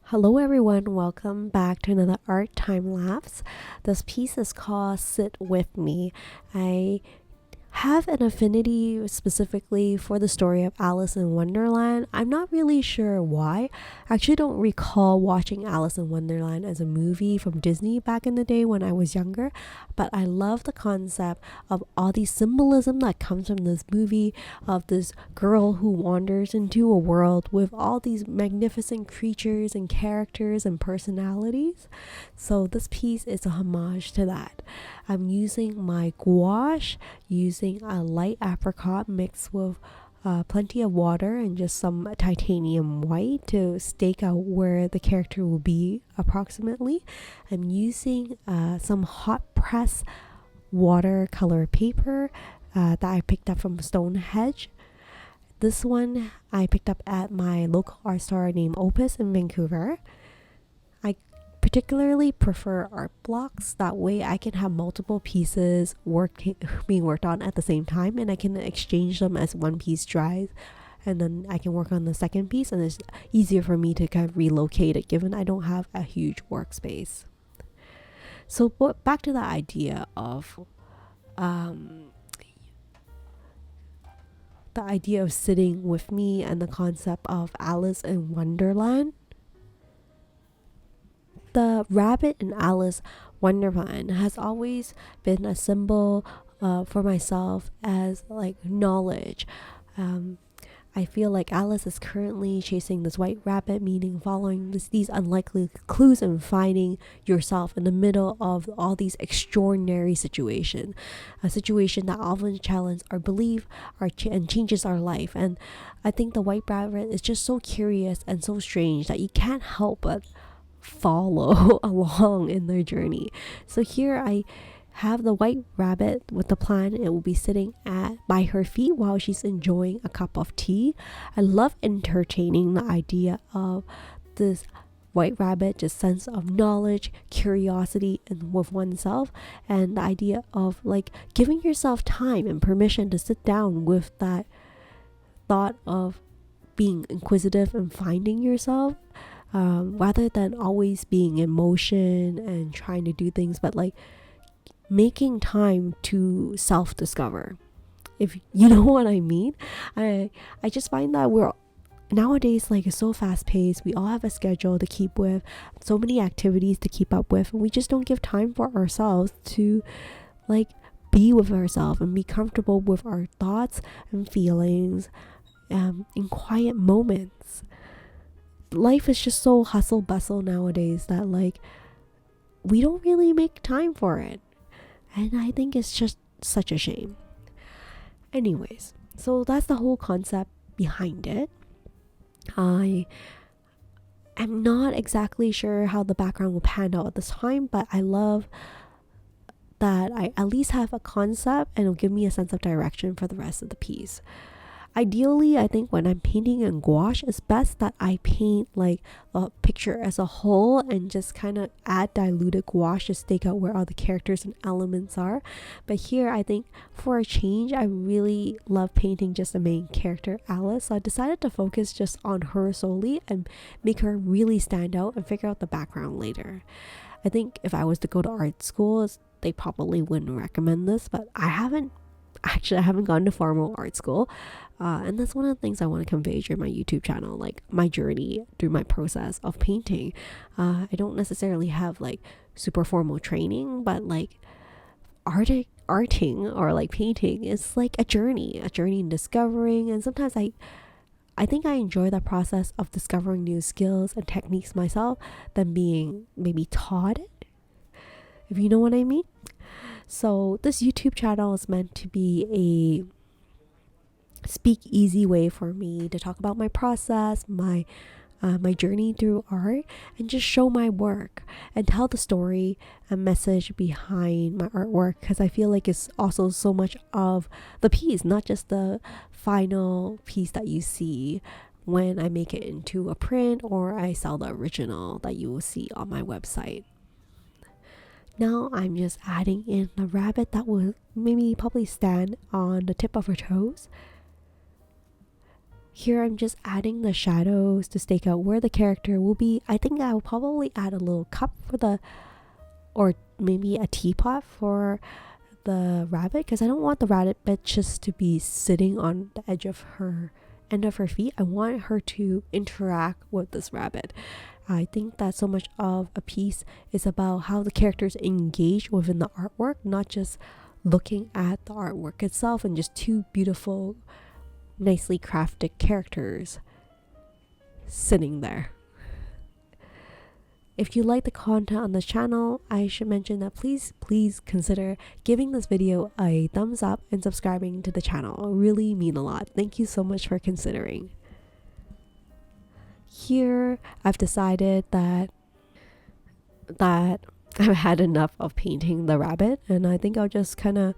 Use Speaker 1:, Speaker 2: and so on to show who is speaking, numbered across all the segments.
Speaker 1: Hello everyone, welcome back to another art time lapse. This piece is called Sit With Me. I have an affinity specifically for the story of Alice in Wonderland. I'm not really sure why. I actually don't recall watching Alice in Wonderland as a movie from Disney back in the day when I was younger, but I love the concept of all the symbolism that comes from this movie, of this girl who wanders into a world with all these magnificent creatures and characters and personalities. So this piece is a homage to that. I'm using my gouache, using a light apricot mixed with plenty of water and just some titanium white to stake out where the character will be approximately. I'm using some hot press watercolor paper that I picked up from Stonehenge. This one I picked up at my local art store named Opus in Vancouver. I particularly prefer art blocks. That way I can have multiple pieces being worked on at the same time, and I can exchange them as one piece dries, and then I can work on the second piece, and it's easier for me to kind of relocate it given I don't have a huge workspace. So back to the idea of sitting with me and the concept of Alice in Wonderland. The rabbit in Alice Wonderland has always been a symbol for myself as like knowledge. I feel like Alice is currently chasing this white rabbit, meaning following these unlikely clues and finding yourself in the middle of all these extraordinary situations. A situation that often challenges our belief and changes our life. And I think the white rabbit is just so curious and so strange that you can't help but follow along in their journey. So here I have the white rabbit with the plan. It will be sitting by her feet while she's enjoying a cup of tea. I love entertaining the idea of this white rabbit, just sense of knowledge, curiosity, and with oneself, and the idea of like giving yourself time and permission to sit down with that thought of being inquisitive and finding yourself, rather than always being in motion and trying to do things, but like making time to self-discover, if you know what I mean. I just find that we're nowadays like so fast-paced. We all have a schedule to keep with, so many activities to keep up with, and we just don't give time for ourselves to like be with ourselves and be comfortable with our thoughts and feelings in quiet moments. Life is just so hustle bustle nowadays that like we don't really make time for it. And I think it's just such a shame. Anyways, so that's the whole concept behind it. I am not exactly sure how the background will pan out at this time, but I love that I at least have a concept and it'll give me a sense of direction for the rest of the piece. Ideally, I think when I'm painting in gouache, it's best that I paint like a picture as a whole and just kind of add diluted gouache to stake out where all the characters and elements are. But here, I think for a change, I really love painting just the main character, Alice. So I decided to focus just on her solely and make her really stand out and figure out the background later. I think if I was to go to art school, they probably wouldn't recommend this, but I haven't gone to formal art school, and that's one of the things I want to convey during my YouTube channel, like my journey through my process of painting. I don't necessarily have like super formal training, but like arting or like painting is like a journey in discovering, and sometimes I think I enjoy the process of discovering new skills and techniques myself than being maybe taught it, if you know what I mean. So this YouTube channel is meant to be a speak easy way for me to talk about my process, my journey through art, and just show my work and tell the story and message behind my artwork, because I feel like it's also so much of the piece, not just the final piece that you see when I make it into a print or I sell the original that you will see on my website. Now I'm just adding in the rabbit that will probably stand on the tip of her toes. Here I'm just adding the shadows to stake out where the character will be. I think I will probably add a little cup for the, or maybe a teapot for the rabbit, because I don't want the rabbit just to be sitting on the edge of her end of her feet. I want her to interact with this rabbit. I think that so much of a piece is about how the characters engage within the artwork, not just looking at the artwork itself and just two beautiful, nicely crafted characters sitting there. If you like the content on this channel, I should mention that please consider giving this video a thumbs up and subscribing to the channel. It really mean a lot. Thank you so much for considering. Here, I've decided that I've had enough of painting the rabbit, and I think I'll just kind of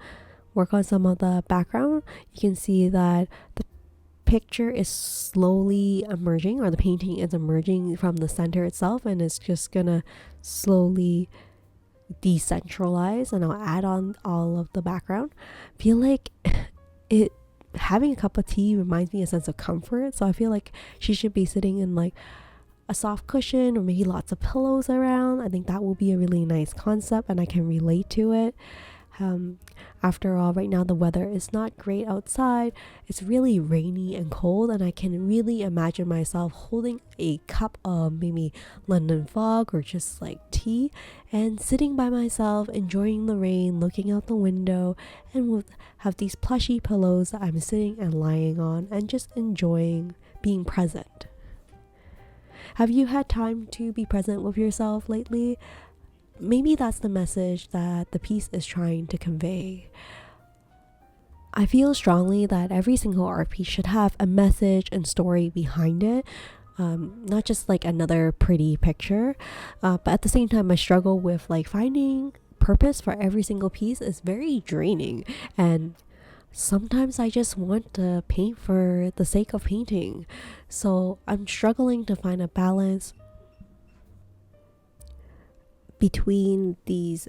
Speaker 1: work on some of the background. You can see that the picture is slowly emerging, or the painting is emerging from the center itself, and it's just gonna slowly decentralize, and I'll add on all of the background. Feel like it having a cup of tea reminds me a sense of comfort, so I feel like she should be sitting in like a soft cushion or maybe lots of pillows around. I think that will be a really nice concept, and I can relate to it. After all, right now the weather is not great outside. It's really rainy and cold, and I can really imagine myself holding a cup of maybe London fog or just like tea and sitting by myself, enjoying the rain, looking out the window, and have these plushy pillows that I'm sitting and lying on and just enjoying being present. Have you had time to be present with yourself lately? Maybe that's the message that the piece is trying to convey. I feel strongly that every single art piece should have a message and story behind it, not just like another pretty picture. But at the same time, I struggle with like finding purpose for every single piece is very draining, and sometimes I just want to paint for the sake of painting. So I'm struggling to find a balance between these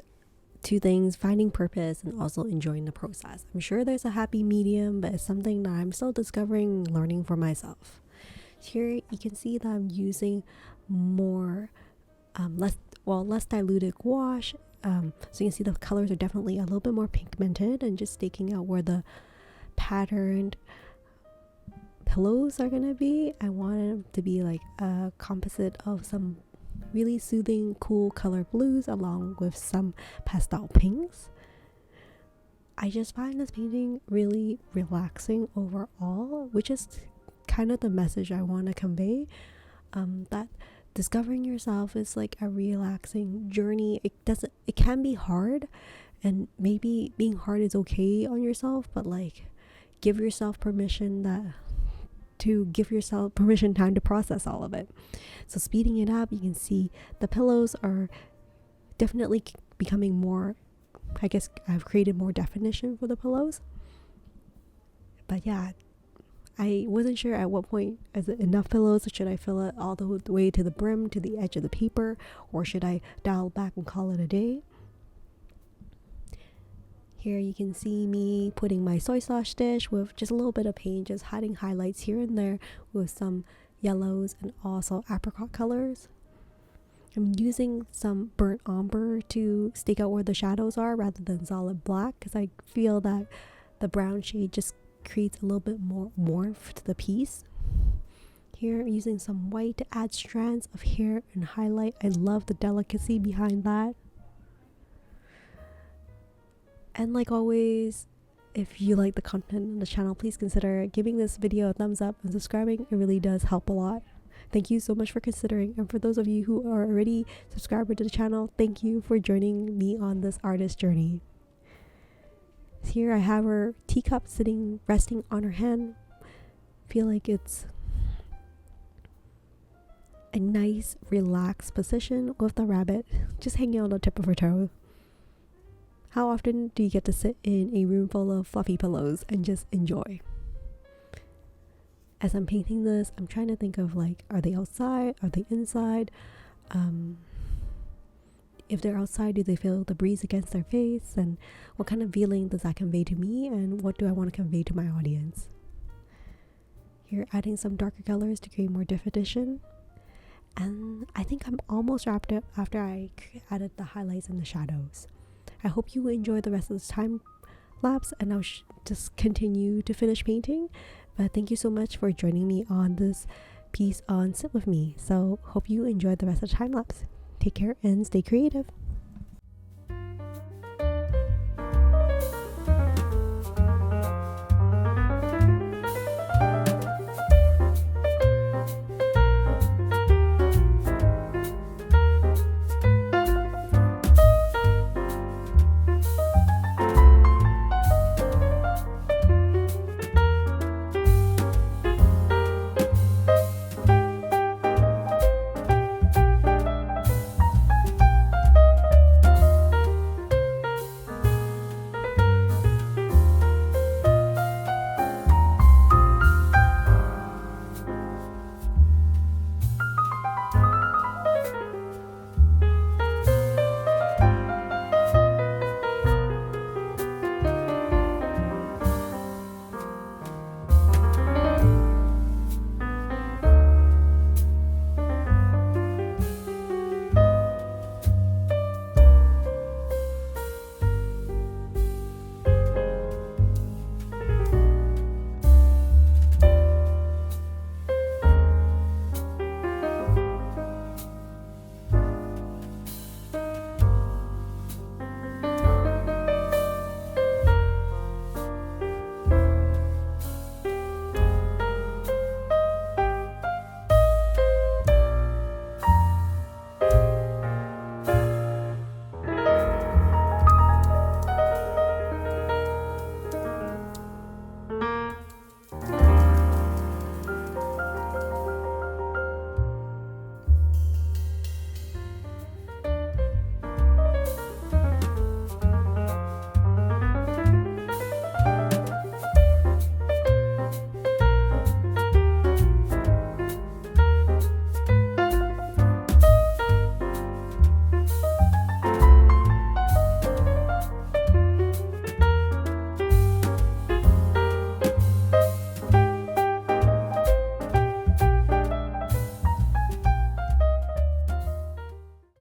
Speaker 1: two things, finding purpose and also enjoying the process. I'm sure there's a happy medium, but it's something that I'm still discovering, learning for myself. Here you can see that I'm using more less diluted gouache, so you can see the colors are definitely a little bit more pigmented, and just staking out where the patterned pillows are gonna be. I want them to be like a composite of some really soothing, cool color blues along with some pastel pinks. I just find this painting really relaxing overall, which is kind of the message I want to convey. That discovering yourself is like a relaxing journey. It can be hard, and maybe being hard is okay on yourself, but like give yourself permission time to process all of it. So speeding it up, you can see the pillows are definitely becoming more, I guess I've created more definition for the pillows. But yeah, I wasn't sure at what point is it enough pillows. Should I fill it all the way to the brim, to the edge of the paper, or should I dial back and call it a day? Here you can see me putting my soy sauce dish with just a little bit of paint, just adding highlights here and there with some yellows and also apricot colors. I'm using some burnt umber to stake out where the shadows are rather than solid black, because I feel that the brown shade just creates a little bit more warmth to the piece. Here using some white to add strands of hair and highlight. I love the delicacy behind that. And like always, if you like the content on the channel, please consider giving this video a thumbs up and subscribing. It really does help a lot. Thank you so much for considering. And for those of you who are already subscribed to the channel, thank you for joining me on this artist journey. Here I have her teacup resting on her hand. Feel like it's a nice, relaxed position with the rabbit just hanging on the tip of her toe. How often do you get to sit in a room full of fluffy pillows and just enjoy? As I'm painting this, I'm trying to think of like, are they outside? Are they inside? If they're outside, do they feel the breeze against their face? And what kind of feeling does that convey to me? And what do I want to convey to my audience? Here, adding some darker colors to create more definition. And I think I'm almost wrapped up after I added the highlights and the shadows. I hope you enjoy the rest of this time lapse, and I'll just continue to finish painting. But thank you so much for joining me on this piece on Sit With Me. So hope you enjoy the rest of the time lapse. Take care and stay creative.